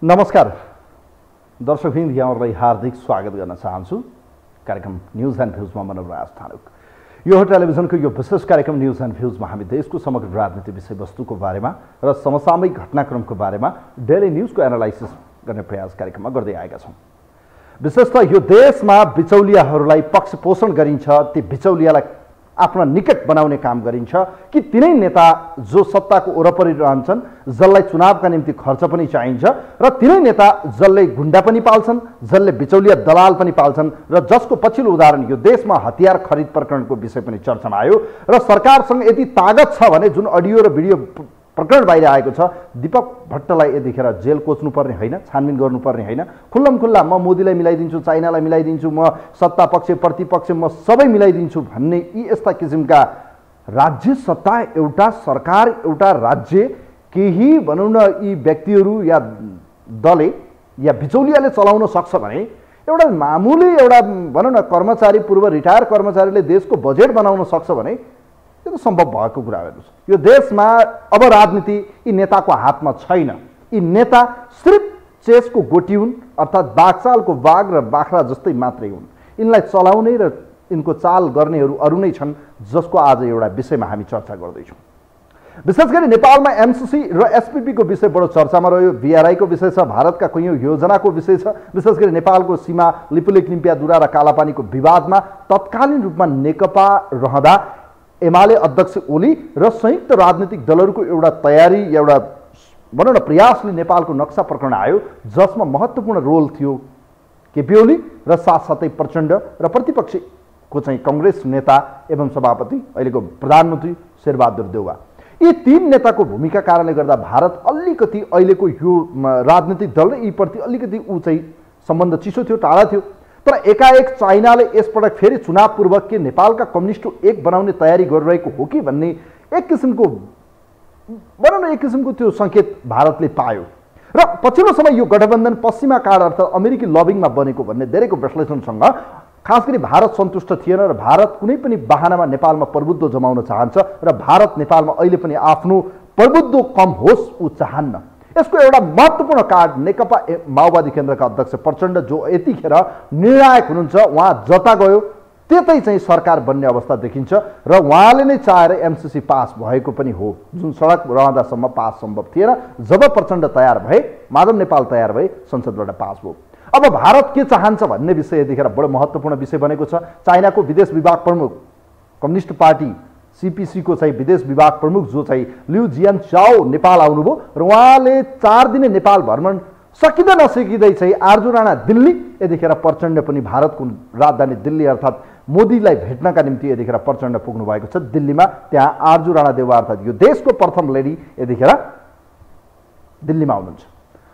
नमस्कार दर्शकवृन्द, यहाँहरूलाई हार्दिक स्वागत गर्न चाहन्छु कार्यक्रम न्यूज एन्ड भ्यूजमा। मनोराज थानुक यो टेलिभिजनको यो विशेष कार्यक्रम न्यूज एन्ड भ्यूजमा हामी देशको समग्र राजनीतिक विषयवस्तुको बारेमा र समसामयिक घटनाक्रमको बारेमा डेली न्यूजको एनालाइसिस गर्ने प्रयास कार्यक्रममा गर्दै आएका छौँ। विशेषतः यो देशमा बिचौलियाहरूलाई पक्षपोषण गरिन्छ, ती बिचौलियालाई आफ्ना निकट बनाउने काम गरिन्छ कि तिनै नेता जो सत्ताको वरपरि रहन्छन्, जसलाई चुनावका निम्ति खर्च पनि चाहिन्छ, र तिनै नेता जसले गुण्डा पनि पाल्छन्, जसले बिचौलिया दलाल पनि पाल्छन्, र जसको पछिल्लो उदाहरण यो देशमा हतियार खरिद प्रकरणको विषय पनि चर्चामा आयो। र सरकारसँग यति तागत छ भने जुन अडियो र भिडियो प्रकरण बाहिर आएको छ, दीपक भट्टलाई यतिखेर जेल कोच्नुपर्ने होइन, छानबिन गर्नुपर्ने होइन, खुल्लम खुल्ला म मोदीलाई मिलाइदिन्छु, चाइनालाई मिलाइदिन्छु, म सत्ता पक्ष प्रतिपक्ष म सबै मिलाइदिन्छु भन्ने यी यस्ता किसिमका राज्य सत्ता, एउटा सरकार, एउटा राज्य, केही भनौँ न यी व्यक्तिहरू या दलले या बिचौलियाले चलाउन सक्छ भने एउटा मामुली एउटा भनौँ न कर्मचारी, पूर्व रिटायर कर्मचारीले देशको बजेट बनाउन सक्छ भने यो त सम्भव भएको कुरा हेर्नुहोस्। यो देशमा अब राजनीति यी नेताको हातमा छैन। यी नेता सिर्फ चेसको गोटी हुन्, अर्थात् बाघचालको बाघ र बाख्रा जस्तै मात्रै हुन्। यिनलाई चलाउने र यिनको चाल गर्नेहरू अरू नै छन्, जसको आज एउटा विषयमा हामी चर्चा गर्दैछौँ। विशेष गरी नेपालमा एमसीसी र एसपीपीको विषय बडो चर्चामा रह्यो। बीआरआईको विषय छ, भारतका कैयौँ योजनाको विषय छ। विशेष गरी नेपालको सीमा लिपुलेख, लिम्पियाधुरा र कालापानीको विवादमा तत्कालीन रूपमा नेकपा रहँदा एमाले अध्यक्ष ओली र संयुक्त राजनीतिक दलहरूको एउटा तयारी, एउटा भनौँ न प्रयासले नेपालको नक्सा प्रकरण आयो, जसमा महत्त्वपूर्ण रोल थियो केपी ओली र साथसाथै प्रचण्ड र प्रतिपक्षको चाहिँ कांग्रेस नेता एवं सभापति अहिलेको प्रधानमन्त्री शेरबहादुर देउवा। यी तीन नेताको भूमिका कारणले गर्दा भारत अलिकति अहिलेको यो राजनीतिक दल र यीप्रति अलिकति ऊ चाहिँ सम्बन्ध चिसो थियो, टाढा थियो। तर एकाएक चाइनाले यसपटक फेरि चुनाव पूर्व के नेपालका कम्युनिस्टको एक बनाउने तयारी गरिरहेको हो कि भन्ने एक किसिमको भनौँ न एक किसिमको त्यो सङ्केत भारतले पायो। र पछिल्लो समय यो गठबन्धन पश्चिमा कार्ड अर्थात् अमेरिकी लबिङमा बनेको भन्ने धेरैको विश्लेषणसँग खास गरी भारत सन्तुष्ट थिएन र भारत कुनै पनि बहानामा नेपालमा प्रभुत्व जमाउन चाहन्छ र भारत नेपालमा अहिले पनि आफ्नो प्रभुत्व कम होस् ऊ चाहन्न। यसको एउटा महत्त्वपूर्ण कार्ड नेकपा माओवादी केन्द्रका अध्यक्ष प्रचण्ड, जो यतिखेर निर्णायक हुनुहुन्छ, उहाँ जता गयो त्यतै चाहिँ सरकार बन्ने अवस्था देखिन्छ र उहाँले नै चाहेर एमसीसी पास भएको पनि हो। जुन सडक रहँदासम्म पास सम्भव थिएन, जब प्रचण्ड तयार भए, माधव नेपाल तयार भए, संसदबाट पास भयो। अब भारत के चाहन्छ भन्ने विषय यतिखेर बडो महत्त्वपूर्ण विषय बनेको छ। चाइनाको विदेश विभाग प्रमुख, कम्युनिस्ट पार्टी सीपीसी को चाहिँ विदेश विभाग प्रमुख जो चाहिँ लिउ जियानचाओ नेपाल आउनुभयो र उहाँले 4 दिने नेपाल भ्रमण सकिँदै नसकिँदै चाहिँ आर्जु राणा दिल्ली, यतिखेर प्रचण्ड पनि भारतको राजधानी दिल्ली अर्थात् मोदीलाई भेट्नका निम्ति यतिखेर प्रचण्ड पुग्नु भएको छ दिल्लीमा। त्यहाँ आर्जु राणा देउवा अर्थात् यो देशको प्रथम लेडी यतिखेर दिल्लीमा हुनुहुन्छ।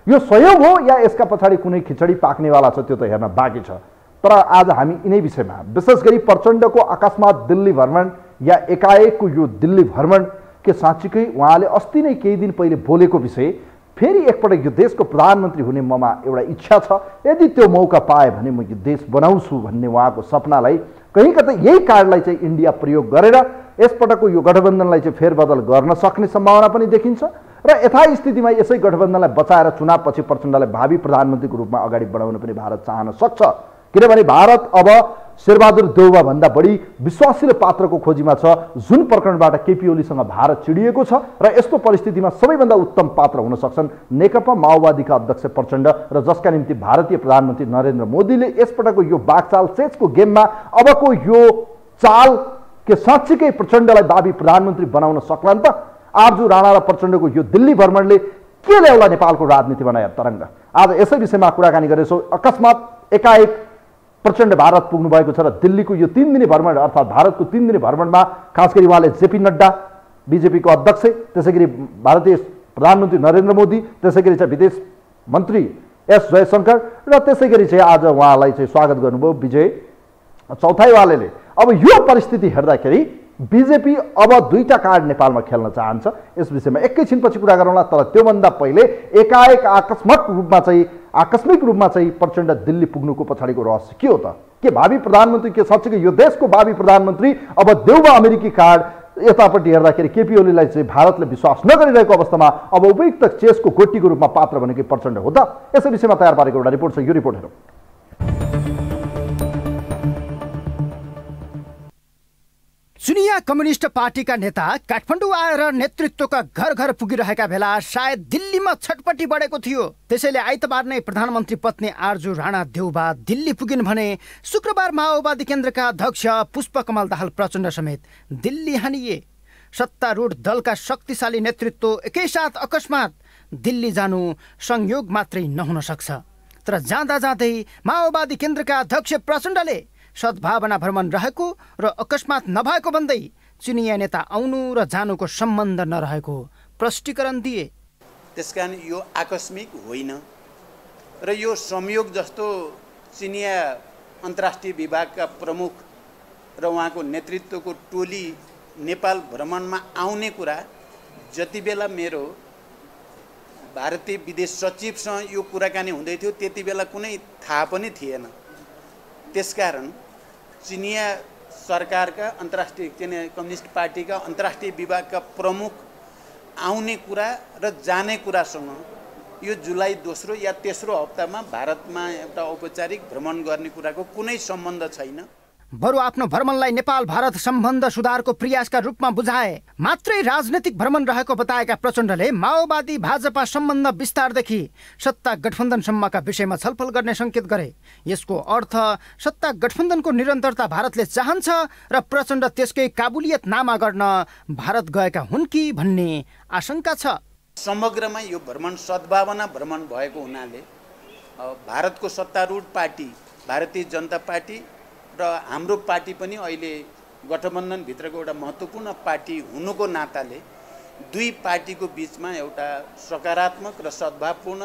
यो सहयोग हो या यसका पछाडि कुनै खिचडी पाक्नेवाला छ, त्यो त हेर्न बाँकी छ। तर आज हामी यिनै विषयमा, विशेष गरी प्रचण्डको अकस्मात दिल्ली भ्रमण या एकाएकको यो दिल्ली भ्रमण के साँच्चीकै उहाँले अस्ति नै केही दिन पहिले बोलेको विषय, फेरि एकपटक यो देशको प्रधानमन्त्री हुने ममा एउटा इच्छा छ, यदि त्यो मौका पाए भने म यो देश बनाउँछु भन्ने उहाँको सपनालाई कहीँ कतै यही कार्डलाई चाहिँ इन्डिया प्रयोग गरेर यसपटकको यो गठबन्धनलाई चाहिँ फेरबदल गर्न सक्ने सम्भावना पनि देखिन्छ। र यथास्थितिमा यसै गठबन्धनलाई बचाएर चुनावपछि प्रचण्डलाई भावी प्रधानमन्त्रीको रूपमा अगाडि बढाउन पनि भारत चाहन सक्छ। किनभने भारत अब शेरबहादुर देउवा भन्दा बढी विश्वासिलो पात्रको खोजीमा छ, जुन प्रकरणबाट केपी ओलीसँग भारत चिडिएको छ। र यस्तो परिस्थितिमा सबैभन्दा उत्तम पात्र हुन सक्छन् नेकपा माओवादीका अध्यक्ष प्रचण्ड, र जसका निम्ति भारतीय प्रधानमन्त्री नरेन्द्र मोदीले यसपटकको यो बाघचाल चेचको गेममा अबको यो चाल के साँच्चीकै प्रचण्डलाई भावी प्रधानमन्त्री बनाउन सक्लान् त? आर्जु राणा र प्रचण्डको यो दिल्ली भ्रमणले के ल्याउला नेपालको राजनीतिमा नयाँ तरङ्ग? आज यसै विषयमा कुराकानी गर्दैछौँ। अकस्मात एकाएक प्रचण्ड भारत पुग्नु भएको छ र दिल्लीको यो 3 दिने भ्रमण अर्थात् भारतको 3 दिने भ्रमणमा खास गरी उहाँले जेपी नड्डा बीजेपीको अध्यक्ष, त्यसै गरी भारतीय प्रधानमन्त्री नरेन्द्र मोदी, त्यसै गरी चाहिँ विदेश मन्त्री एस जयशंकर र त्यसै गरी चाहिँ आज उहाँलाई चाहिँ स्वागत गर्नुभयो विजय चौथाईवालेले। अब यो परिस्थिति हेर्दाखेरि बीजेपी अब 2टा कार्ड नेपालमा खेल्न चाहन्छ। यस विषयमा एकैछिनपछि कुरा गरौँला, तर त्योभन्दा पहिले एकाएक आकस्मिक रूपमा चाहिँ प्रचण्ड दिल्ली पुग्नुको पछाडिको रहस्य के हो त? के भावी प्रधानमन्त्री, के साँच्चै यो देशको भावी प्रधानमन्त्री अब देउवा अमेरिकी कार्ड यतापट्टि हेर्दाखेरि केपी ओलीलाई चाहिँ भारतले विश्वास नगरिरहेको अवस्थामा अब उपयुक्त चेसको गोटीको रूपमा पात्र भनेको प्रचण्ड हो त? यसै विषयमा तयार पारेको एउटा रिपोर्ट छ, यो रिपोर्ट हेरौँ। चुनिया कम्युनिस्ट पार्टीका नेता काठमाडौँ आएर नेतृत्वका घर घर पुगिरहेका बेला सायद दिल्लीमा छटपटी बढेको थियो। त्यसैले आइतबार नै प्रधानमन्त्री पत्नी आरजू राणा देउबा दिल्ली पुगिन् भने शुक्रबार माओवादी केन्द्रका अध्यक्ष पुष्पकमल दाहाल प्रचण्ड समेत दिल्ली हानिए। सत्तारूढ दलका शक्तिशाली नेतृत्व एकैसाथ अकस्मात दिल्ली जानु संयोग मात्रै नहुन सक्छ। तर जाँदा जाँदै माओवादी केन्द्रका अध्यक्ष प्रचण्डले सद्भावना भ्रमण रहेको र अकस्मात नभएको भन्दै चुनिया नेता आउनु र जानुको सम्बन्ध नरहेको प्रष्टीकरण दिए। त्यसकारण यो आकस्मिक होइन र यो संयोग जस्तो चुनिया अन्तर्राष्ट्रिय विभागका प्रमुख र उहाँको नेतृत्वको टोली नेपाल भ्रमणमा आउने कुरा जति बेला मेरो भारतीय विदेश सचिवसँग यो कुराकानी हुँदै थियो त्यति बेला कुनै थाहा पनि थिएन। त्यसकारण चिनिया सरकारका अन्तर्राष्ट्रिय कम्युनिस्ट पार्टीका अन्तर्राष्ट्रिय विभागका प्रमुख आउने कुरा र जाने कुरासँग यो जुलाई दोस्रो या तेस्रो हप्तामा भारतमा एउटा औपचारिक भ्रमण गर्ने कुराको कुनै सम्बन्ध छैन। बरु आफ्नो भ्रमणलाई नेपाल भारत सम्बन्ध सुधारको प्रयासका रूपमा बुझाए। मात्रै राजनैतिक भ्रमण रहेको बताएका प्रचण्डले माओवादी भाजपा सम्बन्ध विस्तारदेखि सत्ता गठबन्धनसम्मका विषयमा छलफल गर्ने संकेत गरे। यसको अर्थ सत्ता गठबन्धनको निरन्तरता भारतले चाहन्छ र प्रचण्ड त्यसकै काबुलियत नामा गर्न भारत गएका हुन् कि भन्ने आशंका छ। समग्रमा यो भ्रमण सद्भावना भ्रमण भएको हुनाले भारतको सत्तारूढ पार्टी भारतीय जनता पार्टी र हाम्रो पार्टी पनि अहिले गठबन्धनभित्रको एउटा महत्त्वपूर्ण पार्टी हुनुको नाताले दुई पार्टीको बीचमा एउटा सकारात्मक र सद्भावपूर्ण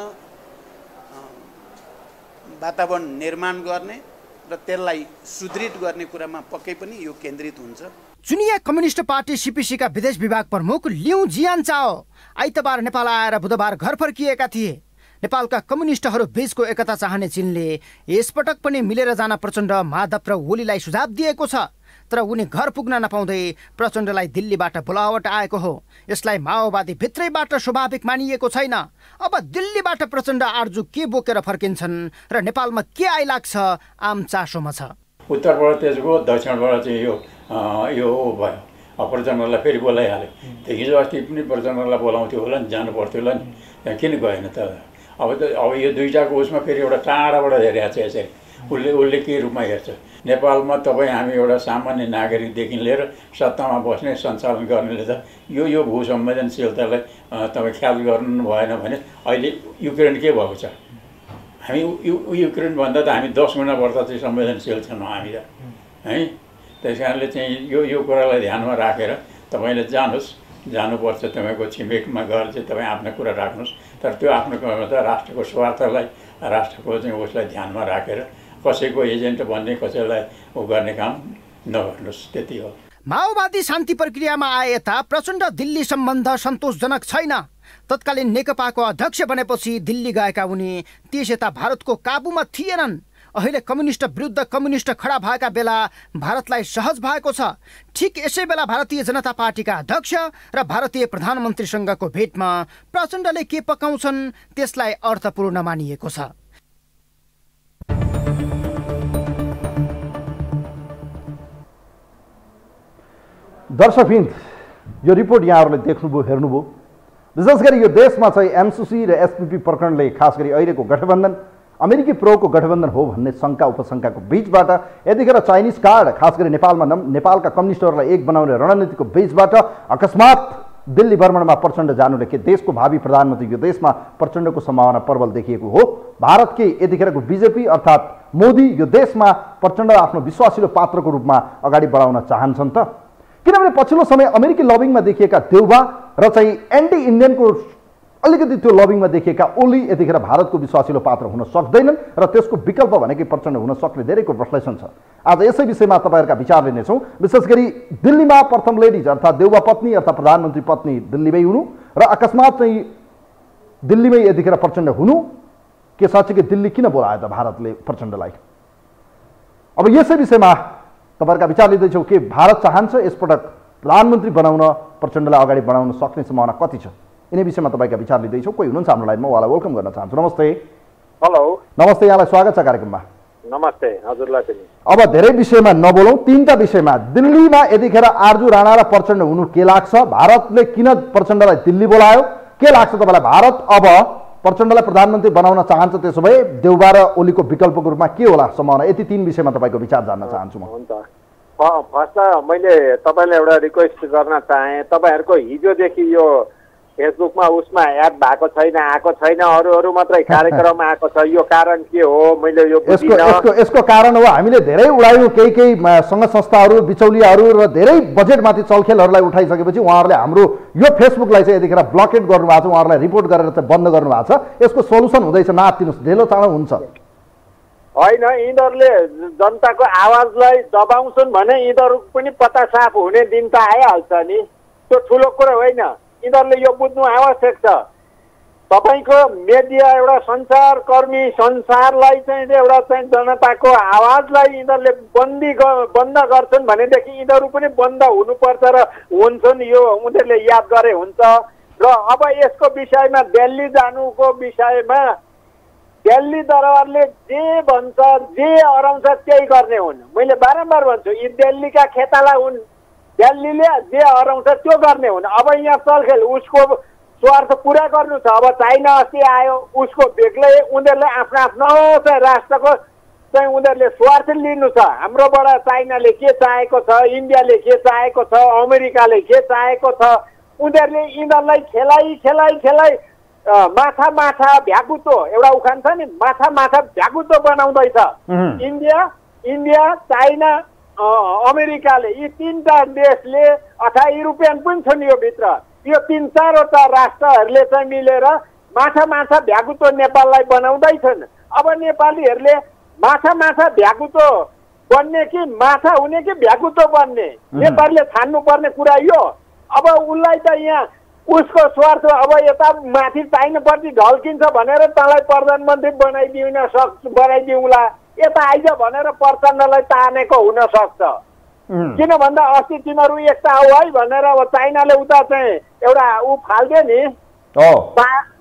वातावरण निर्माण गर्ने र त्यसलाई सुदृढ गर्ने कुरामा पक्कै पनि यो केन्द्रित हुन्छ। चुनिया कम्युनिस्ट पार्टी सीपीसीका विदेश विभाग प्रमुख लिउ जियानचाओ आइतबार नेपाल आएर बुधबार घर फर्किएका थिए। नेपालका कम्युनिस्टहरू बीचको एकता चाहने चीनले यसपटक पनि मिलेर जान प्रचण्ड माधव र ओलीलाई सुझाव दिएको छ। तर उनी घर पुग्न नपाउँदै प्रचण्डलाई दिल्लीबाट बोलावट आएको हो। यसलाई माओवादी भित्रैबाट स्वाभाविक मानिएको छैन। अब दिल्लीबाट प्रचण्ड आरजू के बोकेर फर्किन्छन् र नेपालमा के आइलाग्छ आम चासोमा छ। उत्तरबाट त्यसको दक्षिणबाट चाहिँ यो भयो प्रचण्डलाई फेरि बोलाइहाल्यो। हिजो अस्ति पनि प्रचण्डलाई बोलाउँथ्यो होला नि, जानु पर्थ्यो होला नि, किन गएन त? अब यो दुईटाको उसमा फेरि एउटा टाढाबाट हेरिरहेको छ। यसरी उसले के रूपमा हेर्छ? नेपालमा तपाईँ हामी एउटा सामान्य नागरिकदेखि लिएर सत्तामा बस्ने सञ्चालन गर्नेले त यो भू संवेदनशीलतालाई तपाईँ ख्याल गर्नु भएन भने अहिले युक्रेन के भएको छ? हामी युक्रेनभन्दा त हामी 10 गुणा बढ्दा चाहिँ संवेदनशील छौँ हामी त, है? त्यस कारणले चाहिँ यो कुरालाई ध्यानमा राखेर तपाईँले जानुपर्छ। तपाईँको छिमेकमा गएर चाहिँ तपाईँ आफ्नो कुरा राख्नुहोस्। तर त्यो आफ्नो कुरामा त राष्ट्रको स्वार्थलाई राष्ट्रको चाहिँ उसलाई ध्यानमा राखेर कसैको एजेन्ट भन्ने कसैलाई गर्ने काम नगर्नुहोस्, त्यति हो। माओवादी शान्ति प्रक्रियामा आए यता प्रचण्ड दिल्ली सम्बन्ध सन्तोषजनक छैन। तत्कालीन नेकपाको अध्यक्ष बनेपछि दिल्ली गएका उनी त्यस यता भारतको काबुमा थिएनन्। अहिले कम्युनिस्ट विरुद्ध कम्युनिस्ट खडा भएका बेला भारतलाई सहज भएको छ। ठिक यसै बेला भारतीय जनता पार्टीका अध्यक्ष र भारतीय प्रधानमन्त्रीसँगको भेटमा प्रचण्डले के पकाउँछन् त्यसलाई अर्थपूर्ण मानिएको छ। दर्शकवृन्द, यो रिपोर्ट यहाँहरूले देख्नुभयो, हेर्नुभयो। विशेष गरी यो देशमा चाहिँ एमसीसी र एसपीपी प्रकरणले खास गरी अहिलेको गठबन्धन अमेरिकी प्रोको गठबन्धन हो भन्ने शङ्का उपशङ्काको बीचबाट यतिखेर चाइनिज कार्ड खास गरी नेपालका कम्युनिस्टहरूलाई एक बनाउने रणनीतिको बीचबाट अकस्मात दिल्ली भ्रमणमा प्रचण्ड जानुले के देशको भावी प्रधानमन्त्री यो देशमा प्रचण्डको सम्भावना प्रबल देखिएको हो। भारतकै यतिखेरको बीजेपी अर्थात् मोदी यो देशमा प्रचण्ड आफ्नो विश्वासिलो पात्रको रूपमा अगाडि बढाउन चाहन्छन् त? किनभने पछिल्लो समय अमेरिकी लबिङमा देखिएका देउबा र चाहिँ एन्टी इन्डियनको अलिकति त्यो लबिङमा देखिएका ओली यतिखेर भारतको विश्वासिलो पात्र हुन सक्दैनन् र त्यसको विकल्प भनेकै प्रचण्ड हुन सक्ने धेरैको विश्लेषण छ। आज यसै विषयमा तपाईँहरूका विचार लिनेछौँ। विशेष गरी दिल्लीमा प्रथम लेडिज अर्थात् देउबा पत्नी अर्थात् प्रधानमन्त्री पत्नी दिल्लीमै हुनु र अकस्मात चाहिँ दिल्लीमै यतिखेर प्रचण्ड हुनु, के साँच्चीकै दिल्ली किन बोलायो त भारतले प्रचण्डलाई? अब यसै विषयमा तपाईँहरूका विचार लिँदैछौँ। के भारत चाहन्छ यसपटक प्रधानमन्त्री बनाउन प्रचण्डलाई अगाडि बढाउन सक्ने सम्भावना कति छ? यिनै विषयमा तपाईँका विचार लिँदैछौँ। कोही हुनुहुन्छ हाम्रो लाइनमा, उहाँलाई वेलकम गर्न चाहन्छु। नमस्ते। हेलो। नमस्ते, यहाँलाई स्वागत छ कार्यक्रममा। नमस्ते हजुरलाई पनि। अब धेरै विषयमा नबोलौँ, तीनटा विषयमा। दिल्लीमा यतिखेर आरजू राणा र प्रचण्ड हुनु के लाग्छ? भारतले किन प्रचण्डलाई दिल्ली बोलायो? के लाग्छ तपाईँलाई? भारत अब प्रचण्डलाई प्रधानमन्त्री बनाउन चाहन्छ, त्यसो भए देउबा र ओलीको विकल्पको रूपमा के होला सम्भावना? यति तीन विषयमा तपाईँको विचार जान्न चाहन्छु म। हुन्छ, फर्स्ट मैले तपाईँलाई एउटा रिक्वेस्ट गर्न चाहेँ। तपाईँहरूको हिजोदेखि यो फेसबुकमा उसमा एड भएको छैन, आएको छैन, अरू मात्रै कार्यक्रम आएको छ। यो कारण के हो? मैले यो यसको कारण हो हामीले धेरै उडायौँ, केही सङ्घ संस्थाहरू, बिचौलियाहरू र धेरै बजेटमाथि चलखेलहरूलाई उठाइसकेपछि उहाँहरूले हाम्रो यो फेसबुकलाई चाहिँ यतिखेर ब्लकेट गर्नुभएको छ, उहाँहरूलाई रिपोर्ट गरेर चाहिँ बन्द गर्नुभएको छ। यसको सोल्युसन हुँदैछ, नआत्तिनुहोस्, ढिलो चाँडो हुन्छ। होइन, यिनीहरूले जनताको आवाजलाई दबाउँछन् भने यिनीहरू पनि पत्ता साफ हुने दिन त आइहाल्छ नि। त्यो ठुलो कुरो होइन, यिनीहरूले यो बुझ्नु आवश्यक छ। तपाईँको मिडिया एउटा सञ्चारकर्मी संसारलाई चाहिँ एउटा चाहिँ जनताको आवाजलाई यिनीहरूले बन्द गर्छन् भनेदेखि यिनीहरू पनि बन्द हुनुपर्छ र हुन्छन्। यो उनीहरूले याद गरे हुन्छ। र अब यसको विषयमा दिल्ली जानुको विषयमा दिल्ली दरबारले जे भन्छ, जे अराउँछ त्यही गर्ने हुन्। मैले बारम्बार भन्छु, यी दिल्लीका खेताला हुन्। दिल्लीले जे अराउँछ त्यो गर्ने हुन्। अब यहाँ चलखेल उसको स्वार्थ पुरा गर्नु छ। अब चाइना अस्ति आयो, उसको बेग्लै उनीहरूले आफ्नो आफ्नो चाहिँ राष्ट्रको चाहिँ उनीहरूले स्वार्थ लिनु छ। हाम्रोबाट चाइनाले के चाहेको छ, इन्डियाले के चाहेको छ, अमेरिकाले के चाहेको छ, उनीहरूले यिनीहरूलाई खेलाइ माछा भ्याकुतो एउटा उखान छ नि, माछा भ्याकुतो बनाउँदैछ। इन्डिया, चाइना, अमेरिकाले, यी तीनटा देशले अथवा युरोपियन पनि छन् यो भित्र। यो 3-4वटा राष्ट्रहरूले चाहिँ मिलेर माछा भ्याकुतो नेपाललाई बनाउँदैछन्। अब नेपालीहरूले माछा भ्याकुतो बन्ने कि माछा हुने कि भ्याकुतो बन्ने, नेपालले छान्नुपर्ने कुरा यो। अब उसलाई त यहाँ उसको स्वार्थ अब यता माथि चाइनापट्टि ढल्किन्छ भनेर तँलाई प्रधानमन्त्री बनाइदिउँला, यता आइज भनेर प्रचण्डलाई तानेको हुन सक्छ। किन भन्दा अस्ति तिमीहरू एकता हो है भनेर अब चाइनाले उता चाहिँ एउटा फाल्दियो नि,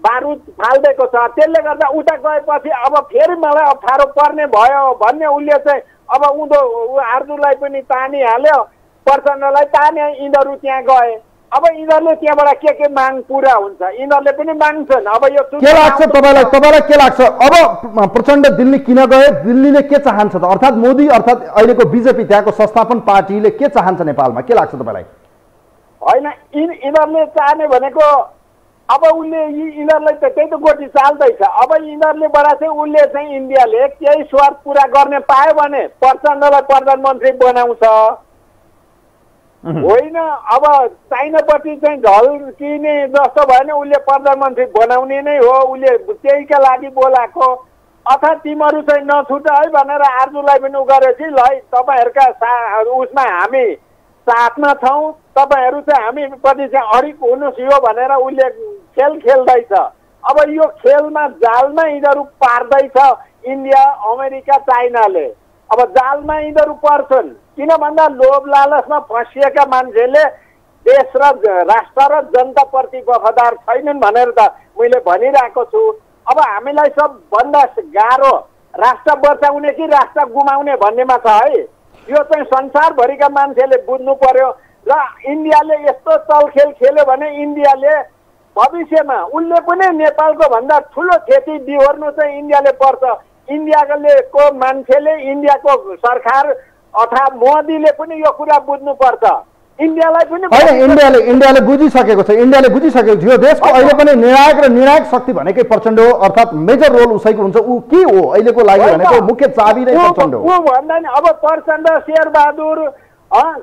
बारुद फालिदिएको छ। त्यसले गर्दा उता गएपछि अब फेरि मलाई अप्ठ्यारो पर्ने भयो भन्ने उसले चाहिँ अब उँधो आर्जुलाई पनि तानिहाल्यो, प्रचण्डलाई ताने। यिनीहरू त्यहाँ गए। अब यिनीहरूले त्यहाँबाट के माग पुरा हुन्छ, यिनीहरूले पनि माग्छन्। अब यो के लाग्छ तपाईँलाई के लाग्छ? अब प्रचण्ड दिल्ली किन गए? दिल्लीले के चाहन्छ त? अर्थात् मोदी अर्थात् अहिलेको बिजेपी, त्यहाँको संस्थापन पार्टीले के चाहन्छ नेपालमा? के लाग्छ तपाईँलाई? होइन, यिनीहरूले चाहने भनेको अब उसले यिनीहरूलाई त त्यही त गोटी चाल्दैछ। अब यिनीहरूलेबाट चाहिँ उसले चाहिँ इन्डियाले केही स्वार्थ पुरा गर्ने पायो भने प्रचण्डलाई प्रधानमन्त्री बनाउँछ होइन। अब चाइनापट्टि चाहिँ ढल्किने जस्तो भयो भने उसले प्रधानमन्त्री बनाउने नै हो। उसले त्यहीका लागि बोलाएको। अथवा तिमीहरू चाहिँ नछुट है भनेर आर्जुलाई पनि गरेपछि ल तपाईँहरूका उसमा हामी साथमा छौँ, तपाईँहरू चाहिँ हामीप्रति चाहिँ अडिक हुनुहोस् यो भनेर उसले खेल खेल्दैछ। अब यो खेलमा जालमा यिनीहरू पार्दैछ इन्डिया, अमेरिका, चाइनाले। अब जालमा यिनीहरू पर्छन्। किन भन्दा लोभ लालचमा फँसिएका मान्छेले देश र राष्ट्र र जनताप्रति वफादार छैनन् भनेर त मैले भनिरहेको छु। अब हामीलाई सबभन्दा गाह्रो राष्ट्र बचाउने कि राष्ट्र गुमाउने भन्नेमा छ है। यो चाहिँ संसारभरिका मान्छेले बुझ्नु पर्यो। र इन्डियाले यस्तो चलखेल खेल्यो भने इन्डियाले भविष्यमा उसले पनि नेपालको भन्दा ठुलो क्षति बिहोर्नु चाहिँ इन्डियाले पर्छ। इन्डियाको मान्छेले, इन्डियाको सरकार अथवा मोदीले पनि यो कुरा बुझ्नुपर्छ। इन्डियालाई पनि होइन, इन्डियाले बुझिसकेको छ। इन्डियाले बुझिसकेको छ यो देशको अहिले पनि निर्णायक शक्ति भनेकै प्रचण्ड हो, अर्थात् मेजर रोल उसैको हुन्छ। ऊ के हो अहिलेको लागि भनेको मुख्य चाबी नै प्रचण्ड हो। ऊ भन्दा नि अब प्रचण्ड, शेरबहादुर,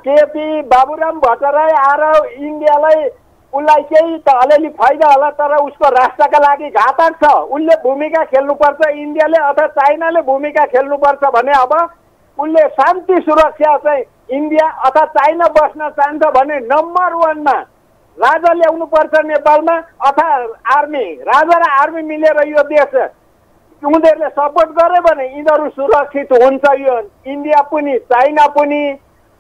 केपी, बाबुराम भट्टराई आएर इन्डियालाई उसलाई केही त अलिअलि फाइदा होला, तर उसको राष्ट्रका लागि घातक छ। उसले भूमिका खेल्नुपर्छ, इन्डियाले अथवा चाइनाले भूमिका खेल्नुपर्छ भने अब उसले शान्ति सुरक्षा चाहिँ इन्डिया अथवा चाइना बस्न चाहन्छ भने नम्बर 1मा राजा ल्याउनु पर्छ नेपालमा, अथवा आर्मी। राजा र आर्मी मिलेर यो देश उनीहरूले सपोर्ट गरे भने यिनीहरू सुरक्षित हुन्छ। यो इन्डिया पनि चाइना पनि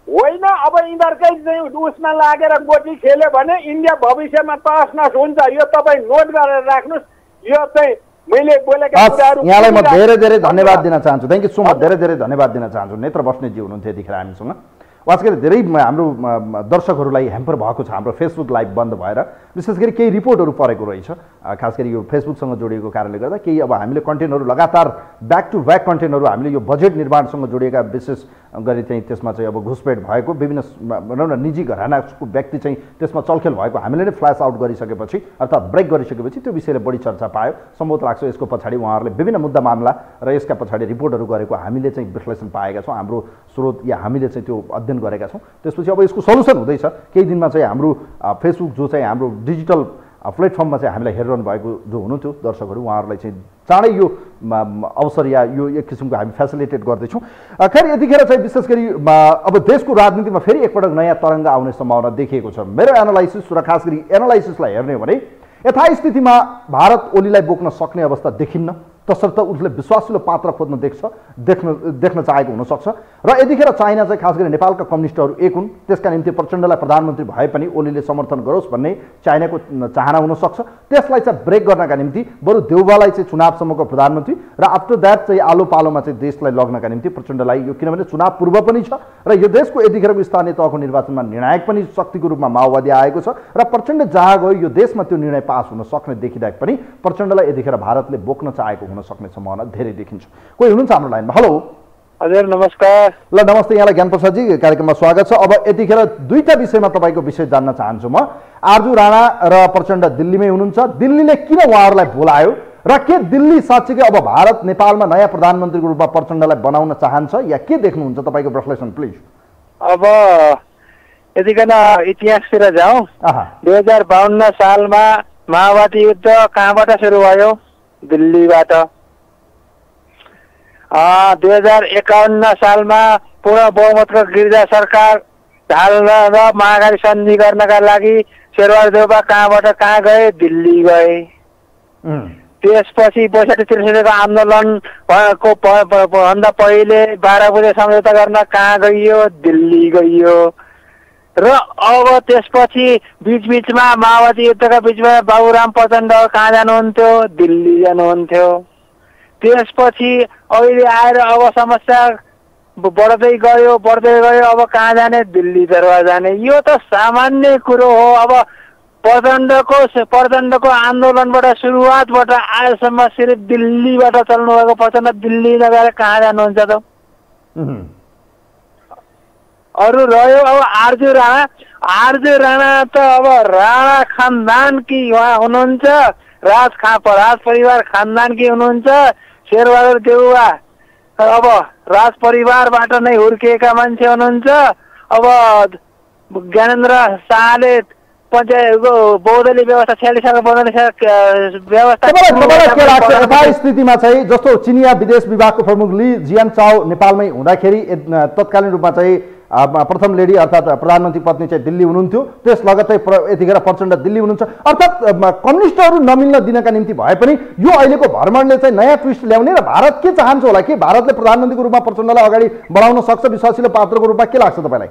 होइन। अब यिनीहरूकै उसमा लागेर गोटी खेल्यो भने इन्डिया भविष्यमा तहस नहस हुन्छ। यो तपाईँ नोट गरेर राख्नुहोस्। यो चाहिँ मैले बोलेका कुराहरू यहाँलाई म धेरै धेरै धन्यवाद दिन चाहन्छु। Thank you so much. धेरै धेरै धन्यवाद दिन चाहन्छु। नेत्र बस्नेतजी हुनुहुन्थ्यो यतिखेर हामीसँग। वाच गरी धेरै हाम्रो दर्शकहरूलाई ह्याम्पर भएको छ। हाम्रो फेसबुक लाइभ बन्द भएर विशेष गरी केही रिपोर्टहरू परेको रहेछ, खास गरी यो फेसबुकसँग जोडिएको कारणले गर्दा केही अब हामीले कन्टेन्टहरू लगातार ब्याक टु ब्याक कन्टेन्टहरू हामीले यो बजेट निर्माणसँग जोडिएका विशेष गरी चाहिँ त्यसमा चाहिँ अब घुसपेट भएको विभिन्न भनौँ न निजी घरानाको व्यक्ति चाहिँ त्यसमा चलखेल भएको हामीले नै फ्ल्यास आउट गरिसकेपछि अर्थात् ब्रेक गरिसकेपछि त्यो विषयले बढी चर्चा पायो। सम्भवतः लाग्छ यसको पछाडि उहाँहरूले विभिन्न मुद्दा मामला र यसका पछाडि रिपोर्टहरू गरेको हामीले चाहिँ विश्लेषण पाएका छौँ। हाम्रो स्रोत या हामीले चाहिँ त्यो अध्ययन गरेका छौँ। त्यसपछि अब यसको सल्युसन हुँदैछ। केही दिनमा चाहिँ हाम्रो फेसबुक जो चाहिँ हाम्रो डिजिटल प्लेटफर्ममा चाहिँ हामीलाई हेरिरहनु भएको जो हुनुहुन्थ्यो दर्शकहरू उहाँहरूलाई चाहिँ चाँडै यो अवसर या यो एक किसिमको हामी फेसिलिटेट गर्दैछौँ। खैर यतिखेर चाहिँ विशेष गरी अब देशको राजनीतिमा फेरि एकपटक नयाँ तरङ्ग आउने सम्भावना देखिएको छ। मेरो एनालाइसिस र खास गरी एनालाइसिसलाई हेर्ने हो भने यथास्थितिमा भारत ओलीलाई बोक्न सक्ने अवस्था देखिन्न, तसर्थ उसले विश्वासिलो पात्र खोज्न देख्न चाहेको हुनसक्छ। र यतिखेर चाइना चाहिँ खास गरी नेपालका कम्युनिस्टहरू एक हुन्, त्यसका निम्ति प्रचण्डलाई प्रधानमन्त्री भए पनि ओलीले समर्थन गरोस् भन्ने चाइनाको चाहना हुनसक्छ। त्यसलाई चाहिँ ब्रेक गर्नका निम्ति बरु देउबालाई चाहिँ चुनावसम्मको प्रधानमन्त्री र आफ्टर द्याट चाहिँ आलो पालोमा चाहिँ देशलाई लग्नका निम्ति प्रचण्डलाई यो किनभने चुनाव पूर्व पनि छ र यो देशको यतिखेरको स्थानीय तहको निर्वाचनमा निर्णायक पनि शक्तिको रूपमा माओवादी आएको छ र प्रचण्ड जहाँ गयो यो देशमा त्यो निर्णय पास हुन सक्ने देखिँदा पनि प्रचण्डलाई यतिखेर भारतले बोक्न चाहेको हुन सक्ने सम्भावना धेरै देखिन्छ। कोही हुनुहुन्छ हाम्रो लाइनमा? हेलो हजुर नमस्कार। ल नमस्ते, यहाँलाई ज्ञान प्रसादजी कार्यक्रममा स्वागत छ। अब यतिखेर दुईटा विषयमा तपाईँको विषय जान्न चाहन्छु म। आरजु राणा र प्रचण्ड दिल्लीमै हुनुहुन्छ। दिल्लीले किन उहाँहरूलाई बोलायो र के दिल्ली साँच्चीकै अब भारत नेपालमा नयाँ प्रधानमन्त्रीको रूपमा प्रचण्डलाई बनाउन चाहन्छ या के देख्नुहुन्छ तपाईँको विश्लेषण प्लिज? अब यतिकन इतिहासतिर जाउँ। 2052 सालमा माओवादी युद्ध कहाँबाट सुरु भयो? दिल्लीबाट। 2051 सालमा पूर्ण बहुमतको गिरिजा सरकार ढाल्न र महाकाली सन्धि गर्नका लागि शेरबहादुर देउबा कहाँबाट कहाँ गए? दिल्ली गए। त्यसपछि 62-63 को आन्दोलन को भन्दा पहिले 12 बुँदे सम्झौता गर्न कहाँ गइयो? दिल्ली गइयो। र अब त्यसपछि बीचमा माओवादी युद्धका बीचमा बाबुराम प्रचण्ड कहाँ जानुहुन्थ्यो? दिल्ली जानुहुन्थ्यो। त्यसपछि अहिले आएर अब समस्या बढ्दै गयो अब कहाँ जाने? दिल्ली दरबार जाने। यो त सामान्य कुरो हो। अब प्रचण्डको आन्दोलनबाट सुरुवातबाट आजसम्म सिर्फ दिल्लीबाट चल्नु भएको प्रचण्ड दिल्ली नगएर कहाँ जानुहुन्छ त? अरू रह्यो अब आरजु राणा त अब राणा खानदानकी उहाँ हुनुहुन्छ, राज परिवार खानदानकी हुनुहुन्छ। शेरबहादुर देउवा अब राज परिवारबाट नै हुर्किएका मान्छे हुनुहुन्छ। अब ज्ञानेन्द्र शाहले पञ्चायतको बहुदलीय व्यवस्था 46 सालको बहुदलीय व्यवस्था यथास्थितिमा चाहिँ जस्तो चिनिया विदेश विभागको प्रमुख ली जियानचाओ नेपालमै हुँदाखेरि तत्कालीन रूपमा चाहिँ प्रथम लेडी अर्थात् प्रधानमन्त्री पत्नी चाहिँ दिल्ली हुनुहुन्थ्यो। त्यस लगत्तै यतिखेर प्रचण्ड दिल्ली हुनुहुन्छ। अर्थात् कम्युनिस्टहरू नमिल्न दिनका निम्ति भए पनि यो अहिलेको भ्रमणले चाहिँ नयाँ ट्विस्ट ल्याउने र भारत के चाहन्छ होला? के भारतले प्रधानमन्त्रीको रूपमा प्रचण्डलाई अगाडि बढाउन सक्छ विश्वासिलो पात्रको रूपमा? के लाग्छ तपाईँलाई?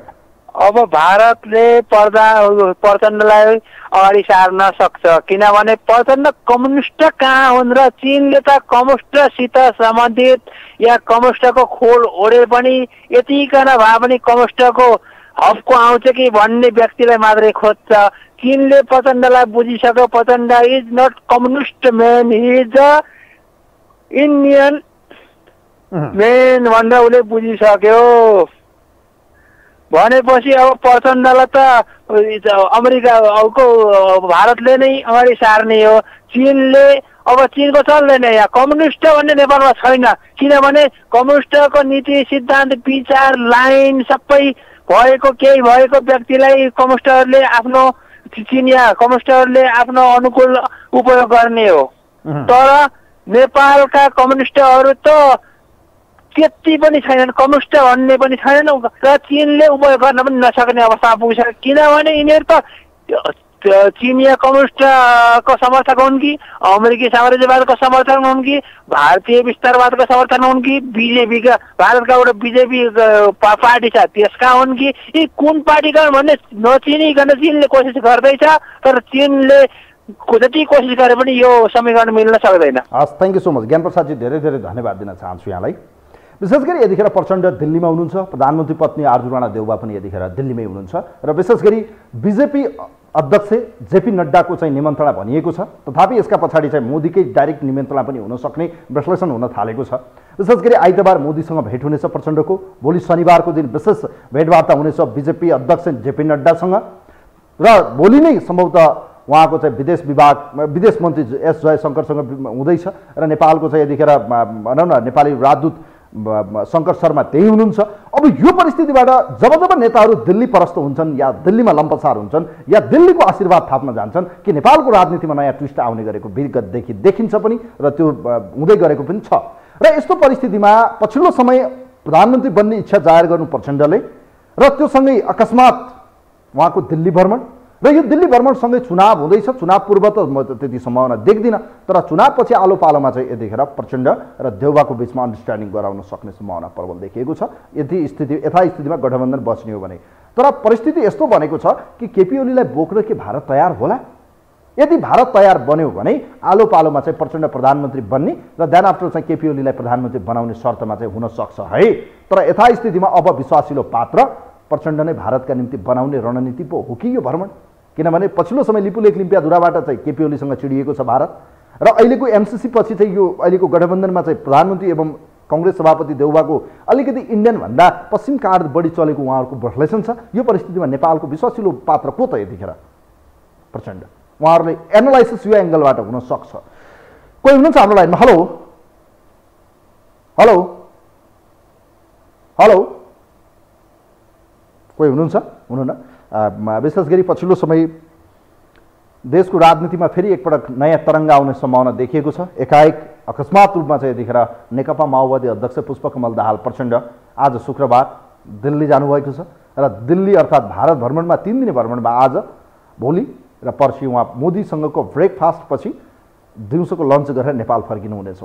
अब भारतले प्रचण्डलाई अगाडि सार्न सक्छ किनभने प्रचण्ड कम्युनिस्ट कहाँ हुन् र चीनले त कम्युनिस्टसित सम्बन्धित या कम्युनिस्टको खोल ओढे पनि यतिकन भए पनि कम्युनिस्टको हकको आउँछ कि भन्ने व्यक्तिलाई मात्रै खोज्छ। चीनले प्रचण्डलाई बुझिसक्यो। Prachanda is not communist man, he is a Indian man भनेर उसले बुझिसक्यो। भनेपछि अब प्रचण्डलाई त अमेरिकाको भारतले नै अगाडि सार्ने हो। चीनले अब चीनको चल्दैन यहाँ कम्युनिस्ट भन्ने नेपालमा छैन किनभने कम्युनिस्टको नीति सिद्धान्त विचार लाइन सबै केही भएको व्यक्तिलाई कम्युनिस्टहरूले आफ्नो चिनिया कम्युनिस्टहरूले आफ्नो अनुकूल उपयोग गर्ने हो। तर नेपालका कम्युनिस्टहरू त त्यति पनि छैनन्, कम्युनिस्ट भन्ने पनि छैनन् र चीनले उपयोग गर्न पनि नसक्ने अवस्थामा पुगिसक्यो किनभने यिनीहरू त चिनिया कम्युनिस्टको समर्थक हुन् कि अमेरिकी साम्राज्यवादको समर्थक हुन् कि भारतीय विस्तारवादको समर्थक हुन् कि बीजेपीका भारतका एउटा बीजेपी पार्टी छ त्यसका हुन् कि यी कुन पार्टीका भन्ने नचिनिकन चीनले कोसिस गर्दैछ, तर चीनले जति कोसिस गरे पनि यो समीकरण मिल्न सक्दैन। हस्, थ्याङ्क यू सो मच ज्ञान प्रसादजी, धेरै धेरै धन्यवाद दिन चाहन्छु यहाँलाई। विशेष गरी यतिखेर प्रचण्ड दिल्लीमा हुनुहुन्छ, प्रधानमन्त्री पत्नी आर्जु राणा देउवा पनि यतिखेर दिल्लीमै हुनुहुन्छ र विशेष गरी बिजेपी अध्यक्ष जेपी नड्डाको चाहिँ निमन्त्रणा भनिएको छ, तथापि यसका पछाडि चाहिँ मोदीकै डाइरेक्ट निमन्त्रणा पनि हुन सक्ने विश्लेषण हुन थालेको छ। विशेष गरी आइतबार मोदीसँग भेट हुनेछ प्रचण्डको, भोलि शनिबारको दिन विशेष भेटवार्ता हुनेछ बिजेपी अध्यक्ष जेपी नड्डासँग र भोलि नै सम्भवतः उहाँको चाहिँ विदेश मन्त्री एस जयशङ्करसँग हुँदैछ र नेपालको चाहिँ यतिखेर भनौँ न नेपाली राजदूत शङ्कर शर्मा त्यही हुनुहुन्छ। अब यो परिस्थितिबाट जब जब नेताहरू दिल्ली परस्त हुन्छन् या दिल्लीमा लम्पसार हुन्छन् या दिल्लीको आशीर्वाद थाप्न जान्छन् कि नेपालको राजनीतिमा नयाँ ट्विस्ट आउने गरेको विगतदेखि देखिन्छ पनि र त्यो हुँदै गरेको पनि छ। र यस्तो परिस्थितिमा पछिल्लो समय प्रधानमन्त्री बन्ने इच्छा जाहेर गर्नु प्रचण्डले र त्योसँगै अकस्मात उहाँको दिल्ली भ्रमण र यो दिल्ली भ्रमणसँगै चुनाव हुँदैछ। चुनाव पूर्व त म त्यति सम्भावना देख्दिनँ, तर चुनावपछि आलो पालोमा चाहिँ यतिखेर प्रचण्ड र देउवाको बिचमा अन्डरस्ट्यान्डिङ गराउन सक्ने सम्भावना प्रबल देखिएको छ यथास्थितिमा गठबन्धन बच्ने हो भने। तर परिस्थिति यस्तो बनेको छ कि केपी ओलीलाई बोक्न के भारत तयार होला? यदि भारत तयार बन्यो भने आलो पालोमा चाहिँ प्रचण्ड प्रधानमन्त्री बन्ने र देन आफ्टर चाहिँ केपी ओलीलाई प्रधानमन्त्री बनाउने शर्तमा चाहिँ हुन सक्छ है। तर यथास्थितिमा अब विश्वासिलो पात्र प्रचण्ड नै भारतका निम्ति बनाउने रणनीति पो हो कि यो भ्रमण? किनभने पछिल्लो समय लिपुलेख लिम्पियाधुराबाट चाहिँ केपी ओलीसँग चिडिएको छ भारत र अहिलेको एमसीसी पछि चाहिँ यो अहिलेको गठबन्धनमा चाहिँ प्रधानमन्त्री एवं कांग्रेस सभापति देउवाको अलिकति इन्डियन भन्दा पश्चिम कार्ड बढी चलेको उहाँहरूको विश्लेषण छ। यो परिस्थितिमा नेपालको विश्वासिलो पात्र को त यतिखेर? प्रचण्ड। उहाँहरूले एनालाइसिस यो एङ्गलबाट हुन सक्छ। कोही हुनुहुन्छ हाम्रो लाइनमा? हेलो हेलो हेलो, कोही हुनुहुन्छ? हुनु न। विशेष गरी पछिल्लो समय देशको राजनीतिमा फेरि एकपटक नयाँ तरङ्ग आउने सम्भावना देखिएको छ। एकाएक अकस्मात रूपमा चाहिँ यतिखेर नेकपा माओवादी अध्यक्ष पुष्पकमल दाहाल प्रचण्ड आज शुक्रबार दिल्ली जानुभएको छ र दिल्ली अर्थात् भारत भ्रमणमा 3 दिने भ्रमणमा आज भोलि र पर्सि उहाँ मोदीसँगको ब्रेकफास्ट पछि दिउँसोको लन्च गरेर नेपाल फर्किनु हुनेछ।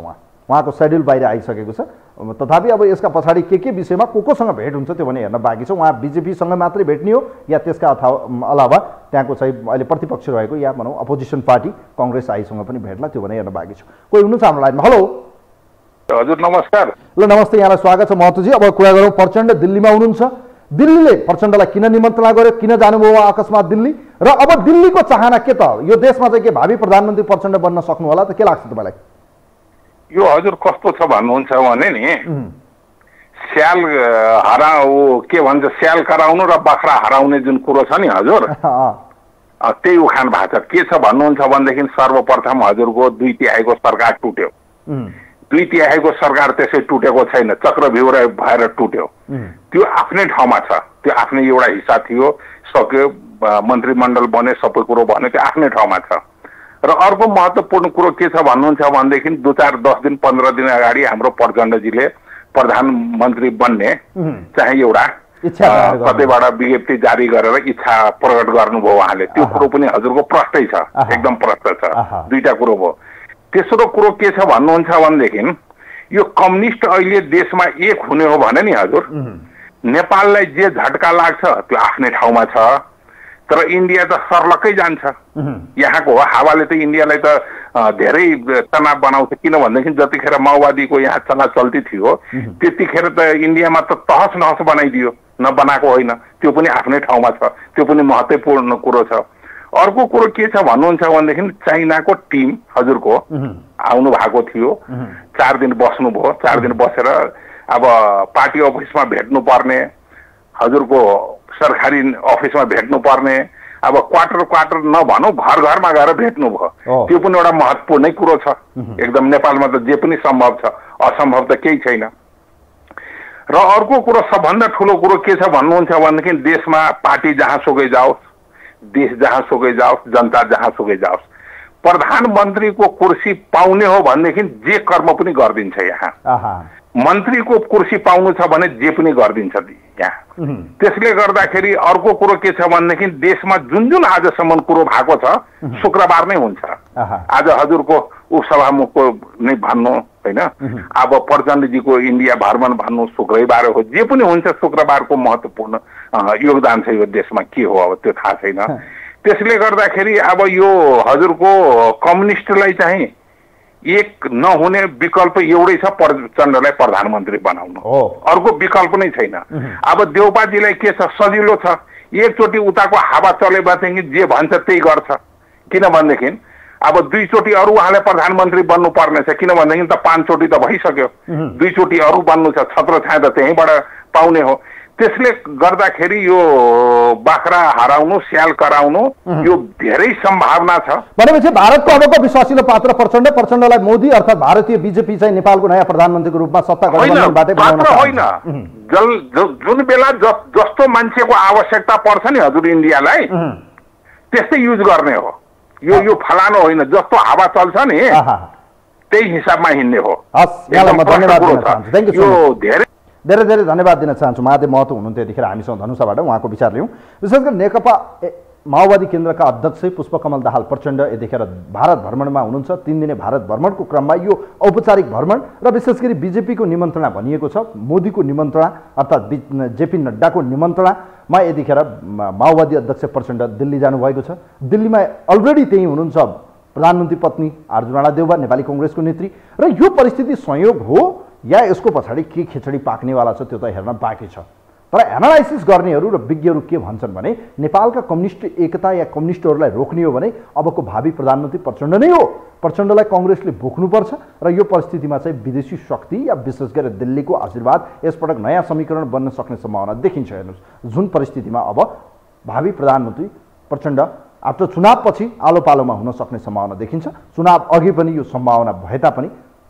उहाँको सेड्युल बाहिर आइसकेको छ। तथापि अब यसका पछाडि के विषयमा कोसँग भेट हुन्छ त्यो भने हेर्न बाँकी छ। उहाँ बिजेपीसँग मात्रै भेट्ने हो या त्यसका अलावा त्यहाँको चाहिँ अहिले प्रतिपक्ष रहेको या भनौँ अपोजिसन पार्टी कांग्रेस आईसँग पनि भेट्ला त्यो भने हेर्न बाँकी छ। कोही हुनुहुन्छ हाम्रो लाइनमा? हेलो हजुर नमस्कार। ल नमस्ते, यहाँलाई स्वागत छ महतोजी। अब कुरा गरौँ, प्रचण्ड दिल्लीमा हुनुहुन्छ। दिल्लीले प्रचण्डलाई किन निमन्त्रणा गर्यो, किन जानुभयो अकस्मात दिल्ली, र अब दिल्लीको चाहना के त? यो देशमा चाहिँ के भावी प्रधानमन्त्री प्रचण्ड बन्न सक्नु होला त? के लाग्छ तपाईँलाई? यो हजुर कस्तो छ भन्नुहुन्छ भने नि, स्याल के भन्छ स्याल कराउनु र बाख्रा हराउने जुन कुरो छ नि हजुर, त्यही उखान भएको छ। के छ भन्नुहुन्छ भनेदेखि सर्वप्रथम हजुरको 2/3 सरकार टुट्यो। 2/3 सरकार त्यसै टुटेको छैन, चक्रव्यूह भएर टुट्यो। त्यो आफ्नै ठाउँमा छ, त्यो आफ्नै एउटा हिस्सा थियो, सक्यो, मन्त्रीमण्डल बने, सबै कुरो बन्यो, त्यो आफ्नै ठाउँमा छ। र अर्को महत्त्वपूर्ण कुरो के छ भन्नुहुन्छ भनेदेखि 2-4-10 दिन 15 दिन अगाडि हाम्रो प्रचण्डजीले प्रधानमन्त्री बन्ने चाहिँ एउटा कतैबाट विज्ञप्ति जारी गरेर इच्छा प्रकट गर्नुभयो उहाँले। त्यो कुरो पनि हजुरको प्रष्टै छ, एकदम प्रष्ट छ। दुईटा कुरो भयो। तेस्रो कुरो के छ भन्नुहुन्छ भनेदेखि यो कम्युनिस्ट अहिले देशमा एक हुने हो भने नि हजुर, नेपाललाई जे झट्का लाग्छ त्यो आफ्नै ठाउँमा छ, तर इन्डिया त सर्लक्कै जान्छ। यहाँको हावाले त इन्डियालाई त धेरै तनाव बनाउँछ। किन भनेदेखि जतिखेर माओवादीको यहाँ चलाचल्ती थियो त्यतिखेर त इन्डियामा त तहस नहस बनाइदियो, नबनाएको होइन, त्यो पनि आफ्नै ठाउँमा छ, त्यो पनि महत्त्वपूर्ण कुरो छ। अर्को कुरो के छ भन्नुहुन्छ भनेदेखि चाइनाको टिम हजुरको आउनु भएको थियो, 4 दिन बस्नुभयो। 4 दिन बसेर अब पार्टी अफिसमा भेट्नु पर्ने, हजुरको सरकारी अफिसमा भेट्नु पर्ने, अब क्वार्टर नभनौँ घर घरमा गएर भेट्नु भयो। त्यो पनि एउटा महत्त्वपूर्णै कुरो छ। एकदम नेपालमा त जे पनि सम्भव छ, असम्भव त केही छैन। र अर्को कुरो सबभन्दा ठुलो कुरो के छ भन्नुहुन्छ भनेदेखि देशमा पार्टी जहाँसुकै जाओस्, देश जहाँसुकै जाओस्, जनता जहाँसुकै जाओस्, प्रधानमन्त्रीको कुर्सी पाउने हो भनेदेखि जे कर्म पनि गरिदिन्छ यहाँ। मन्त्रीको कुर्सी पाउनु छ भने जे पनि गरिदिन्छ यहाँ। त्यसले गर्दाखेरि अर्को कुरो के छ भनेदेखि देशमा जुन जुन आजसम्म कुरो भएको छ शुक्रबार नै हुन्छ। आज हजुरको उपसभामुखको नै भन्नु होइन, अब प्रचण्डजीको इन्डिया भ्रमण भन्नु शुक्रबार हो। जे पनि हुन्छ शुक्रबारको महत्त्वपूर्ण योगदान छ यो देशमा, के हो अब त्यो थाहा छैन। त्यसले गर्दाखेरि अब यो हजुरको कम्युनिस्टलाई चाहिँ एक नहुने विकल्प एउटै छ, प्रचण्डलाई प्रधानमन्त्री बनाउनु, अर्को विकल्प नै छैन। अब देउपाजीलाई के छ, सजिलो छ, एकचोटि उताको हावा चलेपछि जे भन्छ त्यही गर्छ। किनभनेदेखि अब दुईचोटि अरू उहाँले प्रधानमन्त्री बन्नु पर्ने छ, किनभनेदेखि त 5 चोटि त भइसक्यो, 2 चोटि अरू बन्नु छ, छत्र छाया त त्यहीँबाट पाउने हो। त्यसले गर्दाखेरि यो बाख्रा हराउनु, स्याल कराउनु यो धेरै सम्भावना छ। भनेपछि भारतको अबको विश्वासिलो पात्र प्रचण्ड, प्रचण्डलाई मोदी अर्थात् भारतीय बीजेपी चाहिँ नेपालको नयाँ प्रधानमन्त्रीको रूपमा सत्ता गठबन्धनबाटै बनाउन होइन। जुन बेला जस्तो मान्छेको आवश्यकता पर्छ नि हजुर इन्डियालाई, त्यस्तै युज गर्ने हो। यो फलानो होइन, जस्तो हावा चल्छ नि त्यही हिसाबमा हिँड्ने हो। यो धेरै धेरै धन्यवाद दिन चाहन्छु। महादेव महतो हुनुहुन्थ्यो यतिखेर हामीसँग धनुषाबाट, उहाँको विचार लिउँ। विशेष गरी नेकपा माओवादी केन्द्रका अध्यक्ष पुष्पकमल दाहाल प्रचण्ड यतिखेर भारत भ्रमणमा हुनुहुन्छ। 3 दिने भारत भ्रमणको क्रममा यो औपचारिक भ्रमण र विशेष गरी बिजेपीको निमन्त्रणा भनिएको छ, मोदीको निमन्त्रणा अर्थात् जेपी नड्डाको निमन्त्रणामा यतिखेर माओवादी अध्यक्ष प्रचण्ड दिल्ली जानुभएको छ। दिल्लीमा अलरेडी त्यही हुनुहुन्छ प्रधानमन्त्री पत्नी आर्जु राणा देउवा, नेपाली कङ्ग्रेसको नेत्री। र यो परिस्थिति संयोग हो या यसको पछाडि के खिचडी पाक्नेवाला छ त्यो त हेर्न बाँकी छ। तर एनालाइसिस गर्नेहरू र विज्ञहरू के भन्छन् भने नेपालका कम्युनिस्ट एकता या कम्युनिस्टहरूलाई रोक्ने हो भने अबको भावी प्रधानमन्त्री प्रचण्ड नै हो। प्रचण्डलाई कङ्ग्रेसले बोक्नुपर्छ र यो परिस्थितिमा चाहिँ विदेशी शक्ति या विशेष गरेर दिल्लीको आशीर्वाद यसपटक नयाँ समीकरण बन्न सक्ने सम्भावना देखिन्छ। हेर्नुहोस् जुन परिस्थितिमा अब भावी प्रधानमन्त्री प्रचण्ड आफ्टर चुनावपछि आलो पालोमा हुन सक्ने सम्भावना देखिन्छ। चुनाव अघि पनि यो सम्भावना भए तापनि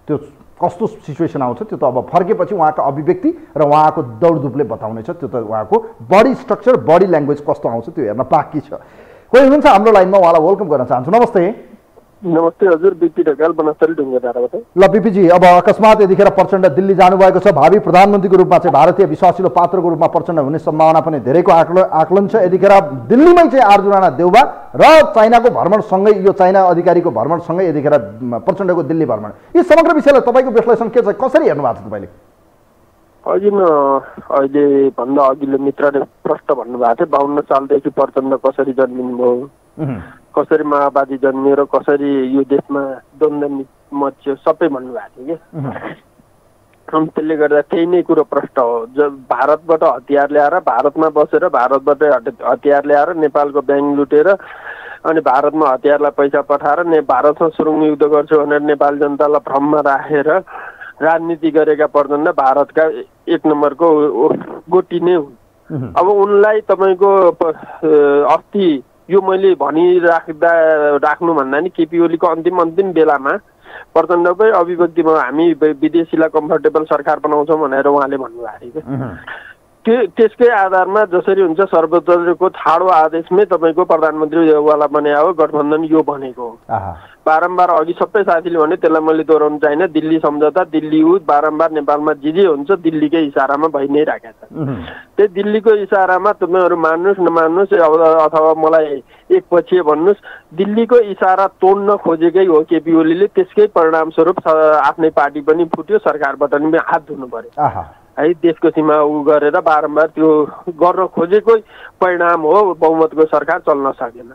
त्यो कस्तो सिचुएसन आउँछ त्यो त अब फर्केपछि उहाँको अभिव्यक्ति र उहाँको दौडधुपले बताउनेछ। त्यो त उहाँको बडी स्ट्रक्चर, बडी ल्याङ्ग्वेज कस्तो आउँछ त्यो हेर्न बाँकी छ। कोही हुनुहुन्छ हाम्रो लाइनमा, उहाँलाई वेलकम गर्न चाहन्छु। नमस्ते। नमस्ते हजुर, बिपी ढकाल बनस्थली ढुङ्गाडाँडाबाट। ल बिपीजी, अब अकस्मात यतिखेर प्रचण्ड दिल्ली जानुभएको छ। भावी प्रधानमन्त्रीको रूपमा चाहिँ भारतीय विश्वासिलो पात्रको रूपमा प्रचण्ड हुने सम्भावना पनि धेरैको आकलन छ। यतिखेर दिल्लीमै चाहिँ आर्जु राणा देउवा र चाइनाको भ्रमणसँगै, यो चाइना अधिकारीको भ्रमणसँगै यतिखेर प्रचण्डको दिल्ली भ्रमण, यी समग्र विषयलाई तपाईँको विश्लेषण के छ, कसरी हेर्नु भएको छ तपाईँले? अघि अहिले भन्दा अघिल्लो मित्रले प्रश्न भन्नुभएको थियो 52 सालदेखि प्रचण्ड कसरी जन्मिनुभयो, कसरी माओवादी जन्मियो र कसरी यो देशमा द्वन्द्व मच्यो, सबै भन्नुभएको थियो कि। त्यसले गर्दा त्यही नै कुरो प्रश्न हो। भारतबाट हतियार ल्याएर, भारतमा बसेर भारतबाट हतियार ल्याएर नेपालको ब्याङ्क लुटेर अनि भारतमा हतियारलाई पैसा पठाएर भारतसँग सुरुङ युद्ध गर्छु भनेर नेपाली जनतालाई भ्रममा राखेर राजनीति गरेका प्रचण्ड भारतका 1 नम्बरको गोटी नै हुन्। अब उनलाई तपाईँको अस्ति यो मैले राख्नु भन्दा नि केपी ओलीको अन्तिम बेलामा प्रचण्डकै अभिव्यक्तिमा हामी विदेशीलाई कम्फर्टेबल सरकार बनाउँछौँ भनेर उहाँले भन्नुभएको थियो। त्यसकै आधारमा जसरी हुन्छ सर्वोच्चको ठाडो आदेशमै तपाईँको प्रधानमन्त्रीवाला बनाए हो गठबन्धन यो भनेको हो। बारम्बार अघि सबै साथीले भने त्यसलाई मैले दोहोऱ्याउनु चाहिन, दिल्ली सम्झौता, दिल्ली बारम्बार नेपालमा जे हुन्छ दिल्लीकै इसारामा भइ नै राखेको छ। त्यही दिल्लीको इसारामा तपाईँहरू मान्नुहोस् नमान्नुहोस् अथवा मलाई एकपछि भन्नुहोस्, दिल्लीको इसारा तोड्न खोजेकै हो केपी ओलीले। त्यसकै परिणामस्वरूप आफ्नै पार्टी पनि फुट्यो, सरकारबाट पनि हात धुनु पर्यो है। देशको सीमा गरेर बारम्बार त्यो गर्न खोजेकै परिणाम हो बहुमतको सरकार चल्न सकेन।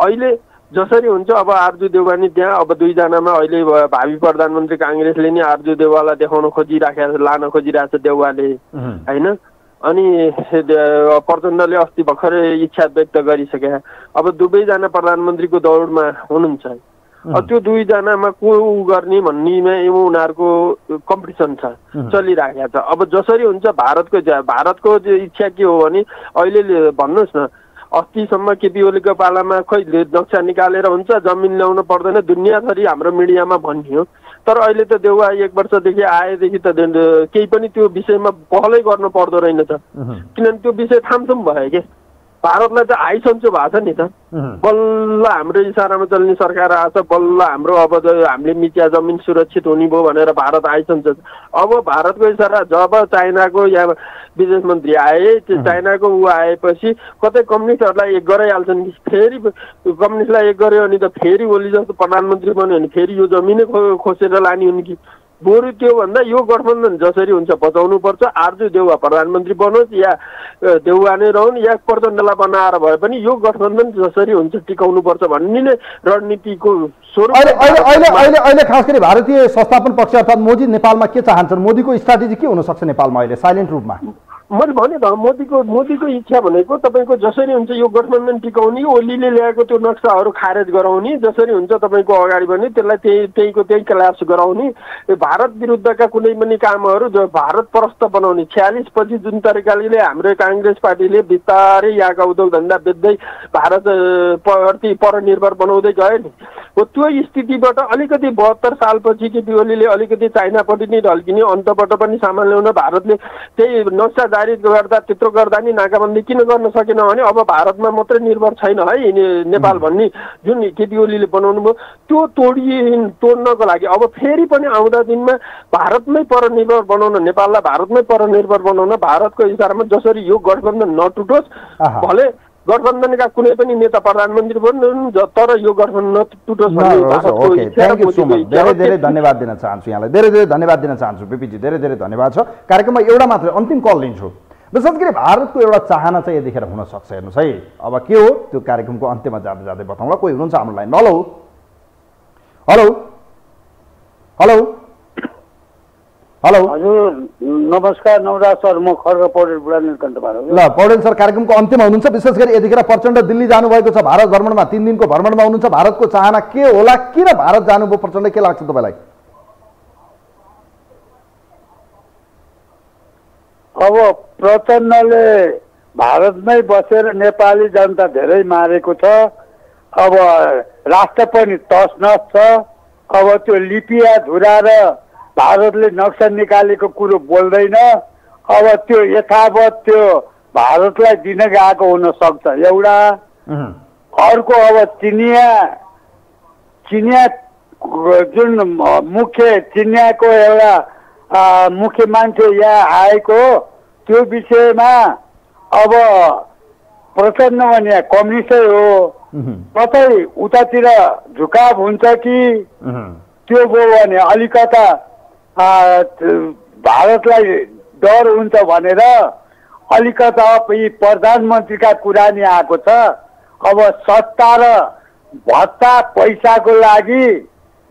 अहिले जसरी हुन्छ अब आर्जु देउवा नि त्यहाँ, अब 2 जनामा अहिले भावी प्रधानमन्त्री काङ्ग्रेसले नि आर्जु देउवालाई देखाउन लान खोजिरहेको छ देउवाले होइन। अनि प्रचण्डले अस्ति भर्खरै इच्छा व्यक्त गरिसके। अब दुवैजना प्रधानमन्त्रीको दौडमा हुनुहुन्छ। त्यो 2 जनामा को गर्ने भन्नेमा उनीहरूको कम्पिटिसन छ, चलिरहेको छ। अब जसरी हुन्छ भारतको इच्छा के हो भने अहिले भन्नुहोस् न, अस्तिसम्म केपी ओलीको पालामा खोइ नक्सा निकालेर हुन्छ, जमिन ल्याउनु पर्दैन, दुनियाँभरि हाम्रो मिडियामा भनियो। तर अहिले त देउवा 1 वर्षदेखि आएदेखि त केही पनि त्यो विषयमा पहलै गर्नु पर्दो रहेनछ, किनभने त्यो विषय थामथुम भयो के। भारतलाई त आइसन्चो भएको छ नि त। बल्ल हाम्रो इसारामा चल्ने सरकार आएको छ, बल्ल हाम्रो अब हामीले मिचिया जमिन सुरक्षित हुने भयो भनेर भारत आइसन्छ। अब भारतको इसारा जब चाइनाको या विदेश मन्त्री आए, त्यो चाइनाको ऊ आएपछि कतै कम्युनिस्टहरूलाई एक गराइहाल्छन् कि फेरि कम्युनिस्टलाई एक गर्यो भने त फेरि ओली जस्तो प्रधानमन्त्री बन्यो भने फेरि यो जमिनै खोसेर लाने हुन् कि। बरु त्योभन्दा यो गठबन्धन जसरी हुन्छ बचाउनुपर्छ। आरजु देउवा प्रधानमन्त्री बनोस् या देउवा नै रहन् या प्रचण्डलाई बनाएर भए पनि यो गठबन्धन जसरी हुन्छ टिकाउनुपर्छ भन्ने नै रणनीतिको स्वरूप। अहिले खास गरी भारतीय संस्थापन पक्ष अर्थात् मोदी नेपालमा के चाहन्छन्? मोदीको स्ट्राटेजी के हुनसक्छ नेपालमा अहिले साइलेन्ट रूपमा? मैले भने त मोदीको इच्छा भनेको तपाईँको जसरी हुन्छ यो गठबन्धन टिकाउने, ओलीले ल्याएको त्यो नक्साहरू खारेज गराउने, जसरी हुन्छ तपाईँको अगाडि भने त्यसलाई त्यही क्ल्याप्स गराउने, भारत विरुद्धका कुनै पनि कामहरू जो भारत परस्त बनाउने। 46 पछि जुन तरिकाले हाम्रो काङ्ग्रेस पार्टीले बिस्तारै यहाँका उद्योग धन्दा बेच्दै भारत प्रति परनिर्भर बनाउँदै गयो नि, हो त्यो स्थितिबाट अलिकति 72 सालपछि केपी ओलीले अलिकति चाइनापट्टि नै ढल्किने, अन्तबाट पनि सामान ल्याउन भारतले त्यही नक्सा जारी गर्दा त्यत्रो गर्दा नि नाकाबन्दी किन गर्न सकेन भने अब भारतमा मात्रै निर्भर छैन है नेपाल भन्ने जुन केपी ओलीले बनाउनु भयो त्यो तोड्नको लागि अब फेरि पनि आउँदा दिनमा भारतमै परनिर्भर बनाउन, नेपाललाई भारतमै परनिर्भर बनाउन भारतको इशारामा जसरी यो गठबन्धन नटुटोस्, भले गठबन्धनका कुनै पनि नेता प्रधानमन्त्री बन्नु तर यो गठबन्धन नटुटोस् भन्ने। Thank you so much. धेरै धेरै धन्यवाद दिन चाहन्छु यहाँलाई, धेरै धेरै धन्यवाद दिन चाहन्छु बिपीजी, धेरै धेरै धन्यवाद छ। कार्यक्रममा एउटा मात्रै अन्तिम कल लिन्छु। विशेष गरी भारतको एउटा चाहना चाहिँ यतिखेर हुन सक्छ, हेर्नुहोस् है अब के हो त्यो कार्यक्रमको अन्त्यमा जाँदै जाँदै बताउँला। कोही हुनुहुन्छ हाम्रो line? Hello hello hello hello हजुर नमस्कार नवराज सर, म खड्ग पौडेल बुढा नीलकण्ठबाट। ल पौडेल सर, कार्यक्रमको अन्त्यमा हुनुहुन्छ। विशेष गरी यतिखेर प्रचण्ड दिल्ली जानुभएको छ भारत भ्रमणमा, 3 दिनको भ्रमणमा हुनुहुन्छ। भारतको चाहना के होला? किन भारत जानुभयो प्रचण्ड, के लाग्छ तपाईँलाई? अब प्रचण्डले भारतमै बसेर नेपाली जनता धेरै मारेको छ। अब राष्ट्र पनि तसनस छ। अब त्यो लिपिया धुरा र भारतले नक्सा निकालेको कुरो बोल्दैन। अब त्यो यथावत त्यो भारतलाई दिन गएको हुन सक्छ एउटा। अर्को अब चिनिया जुन मुख्य चिनियाको एउटा मुख्य मान्छे यहाँ आएको त्यो विषयमा अब प्रचण्ड भने कम्युनिस्टै हो, कतै उतातिर झुकाव हुन्छ कि त्यो गयो भने अलिकता भारतलाई डर हुन्छ भनेर अलिकता यी प्रधानमन्त्रीका कुरा नि आएको छ। अब सत्ता र भत्ता पैसाको लागि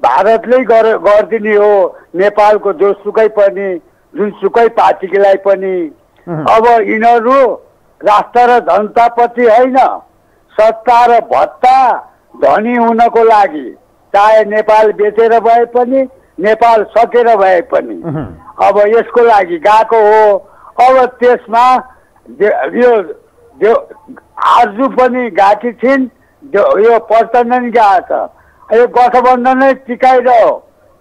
भारतले गरिदिने हो नेपालको जोसुकै पनि जुनसुकै पार्टीलाई पनि। अब यिनीहरू राष्ट्र र जनताप्रति होइन, सत्ता र भत्ता धनी हुनको लागि चाहे नेपाल बेचेर भए पनि नेपाल सकेर भए पनि अब यसको लागि गएको हो। अब त्यसमा यो आजु पनि गएकी छिन्, यो प्रचण्ड नि गएको छ। यो गठबन्धनै टिकाइरह्यो।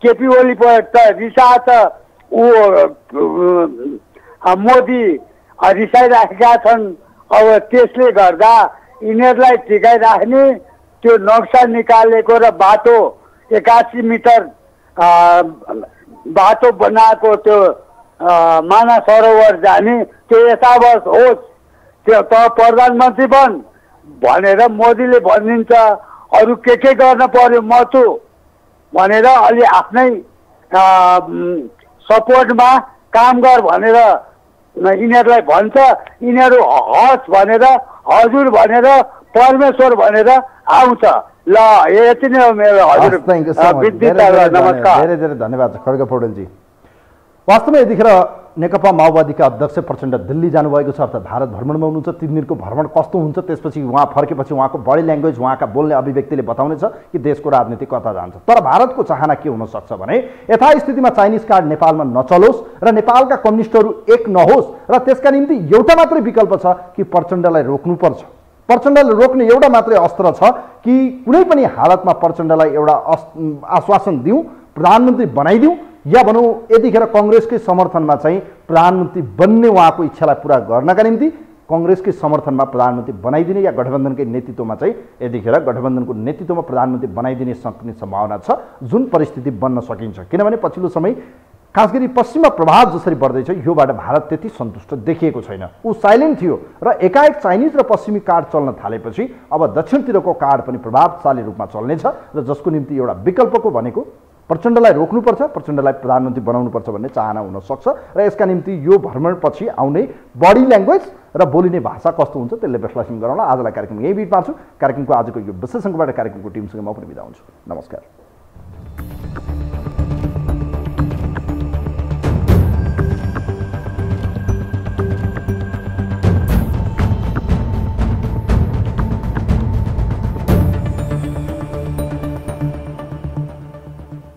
केपी ओली त रिसा छ, मोदी रिसाइराखेका छन्। अब त्यसले गर्दा यिनीहरूलाई टिकाइराख्ने त्यो नक्सा निकालेको र बाटो 81 मिटर बाटो बनाएको त्यो मानस सरोवर जाने त्यो यथावत होस्, त्यो त प्रधानमन्त्री बन भनेर मोदीले भनिदिन्छ। अरू के गर्न पर्यो म छु भनेर अलि आफ्नै सपोर्टमा काम गर भनेर यिनीहरूलाई भन्छ। यिनीहरू हस् भनेर, हजुर भनेर, परमेश्वर भनेर आउँछ। ल यति नै हो मेरो हजुर। नमस्कार, धेरै धेरै धन्यवाद खड्ग पौडेलजी। वास्तवमा यतिखेर नेकपा माओवादीका अध्यक्ष प्रचण्ड दिल्ली जानुभएको छ, अर्थात् भारत भ्रमणमा हुनुहुन्छ। 3 दिनको भ्रमण कस्तो हुन्छ त्यसपछि उहाँ फर्केपछि उहाँको बडी ल्याङ्ग्वेज, उहाँका बोल्ने अभिव्यक्तिले बताउनेछ कि देशको राजनीति कता जान्छ। तर भारतको चाहना के हुन सक्छ भने यथास्थितिमा चाइनिज कार्ड नेपालमा नचलोस् र नेपालका कम्युनिस्टहरू एक नहोस् र त्यसका निम्ति एउटा मात्रै विकल्प छ कि प्रचण्डलाई रोक्नुपर्छ। प्रचण्डले रोक्ने एउटा मात्रै अस्त्र छ कि कुनै पनि हालतमा प्रचण्डलाई एउटा आश्वासन दिउँ, प्रधानमन्त्री बनाइदिउँ, या भनौँ यतिखेर कङ्ग्रेसकै समर्थनमा चाहिँ प्रधानमन्त्री बन्ने उहाँको इच्छालाई पुरा गर्नका निम्ति कङ्ग्रेसकै समर्थनमा प्रधानमन्त्री बनाइदिने या गठबन्धनकै नेतृत्वमा चाहिँ यतिखेर गठबन्धनको नेतृत्वमा प्रधानमन्त्री बनाइदिने सक्ने सम्भावना छ, जुन परिस्थिति बन्न सकिन्छ। किनभने पछिल्लो समय खास गरी पश्चिममा प्रभाव जसरी बढ्दैछ योबाट भारत त्यति सन्तुष्ट देखिएको छैन। ऊ साइलेन्ट थियो र एकाएक चाइनिज र पश्चिमी कार्ड चल्न थालेपछि अब दक्षिणतिरको कार्ड पनि प्रभावशाली रूपमा चल्नेछ र जसको निम्ति एउटा विकल्पको भनेको प्रचण्डलाई रोक्नुपर्छ, प्रचण्डलाई प्रधानमन्त्री बनाउनुपर्छ भन्ने चाहना हुन सक्छ र यसका निम्ति यो भ्रमणपछि आउने बडी ल्याङ्ग्वेज र बोलिने भाषा कस्तो हुन्छ त्यसले विश्लेषण गरौँला। आजलाई कार्यक्रम यही बिट पार्छु। कार्यक्रमको आजको यो विशेष अङ्कबाट कार्यक्रमको टिमसँग म पनि बिदा हुन्छु। नमस्कार।